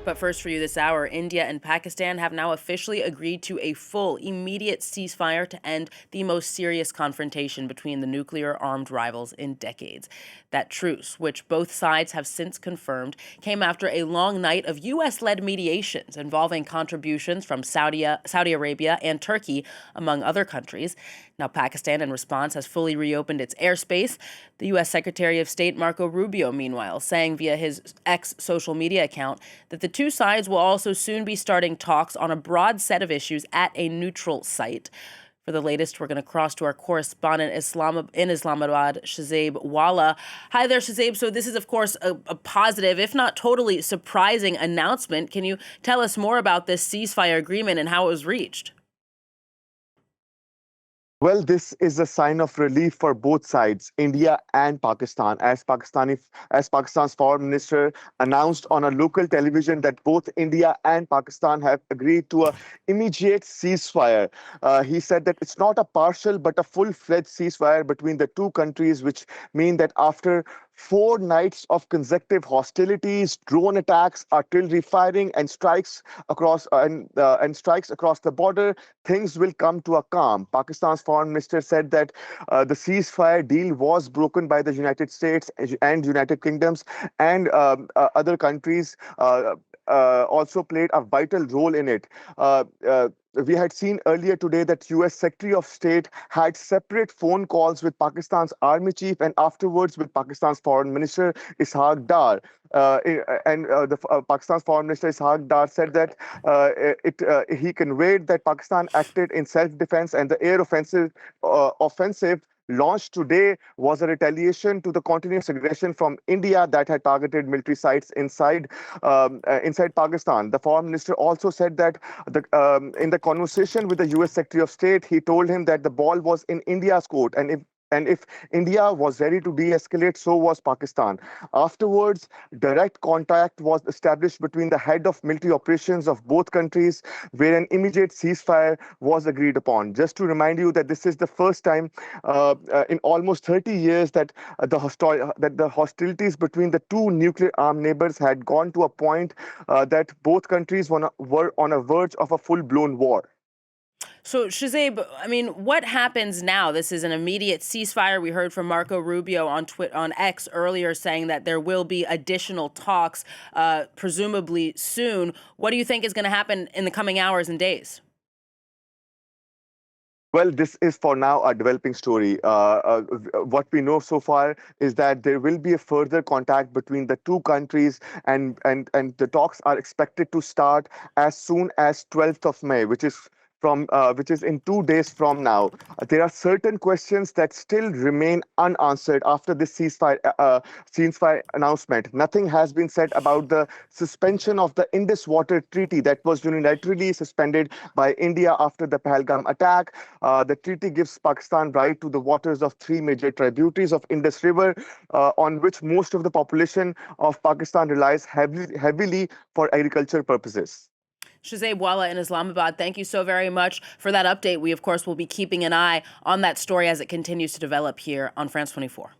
But first, for you this hour, India and Pakistan have now officially agreed to a full, immediate ceasefire to end the most serious confrontation between the nuclear armed rivals in decades. That truce, which both sides have since confirmed, came after a long night of U.S. led mediations involving contributions from Saudi Arabia and Turkey, among other countries. Now, Pakistan, in response, has fully reopened its airspace. The U.S. Secretary of State Marco Rubio, meanwhile, saying via his ex social media account that the two sides will also soon be starting talks on a broad set of issues at a neutral site. For the latest, we're going to cross to our correspondent in Islamabad, Shazib Walla. Hi there, Shazib. So this is, of course, a positive, if not totally surprising announcement. Can you tell us more about this ceasefire agreement and how it was reached? Well, this is a sign of relief for both sides, India and Pakistan, as Pakistan's foreign minister announced on a local television that both India and Pakistan have agreed to a immediate ceasefire. He said that it's not a partial but a full-fledged ceasefire between the two countries, which mean that after 4 nights of consecutive hostilities, drone attacks, artillery firing, and strikes across the border, things will come to a calm. Pakistan's foreign minister said that the ceasefire deal was broken by the United States and United Kingdoms and other countries. Also played a vital role in it. We had seen earlier today that U.S. Secretary of State had separate phone calls with Pakistan's army chief and afterwards with Pakistan's foreign minister Ishaq Dar. Pakistan's foreign minister Ishaq Dar said that he conveyed that Pakistan acted in self-defense and the air offensive launched today was a retaliation to the continuous aggression from India that had targeted military sites inside Pakistan. The foreign minister also said that in the conversation with the U.S. Secretary of State, he told him that the ball was in India's court, and if India was ready to de-escalate, so was Pakistan. Afterwards, direct contact was established between the head of military operations of both countries, where an immediate ceasefire was agreed upon. Just to remind you that this is the first time in almost 30 years that the hostilities between the two nuclear-armed neighbors had gone to a point that both countries were on a verge of a full-blown war. So, Shazib, I mean, what happens now? This is an immediate ceasefire. We heard from Marco Rubio on X earlier saying that there will be additional talks, presumably soon. What do you think is going to happen in the coming hours and days? Well, this is for now a developing story. What we know so far is that there will be a further contact between the two countries, and the talks are expected to start as soon as 12th of May, which is in 2 days from now. There are certain questions that still remain unanswered after this ceasefire announcement. Nothing has been said about the suspension of the Indus Water Treaty that was unilaterally suspended by India after the Pahalgam attack. The treaty gives Pakistan right to the waters of 3 major tributaries of Indus River, on which most of the population of Pakistan relies heavily for agriculture purposes. Shazib Walla in Islamabad, thank you so very much for that update. We, of course, will be keeping an eye on that story as it continues to develop here on France 24.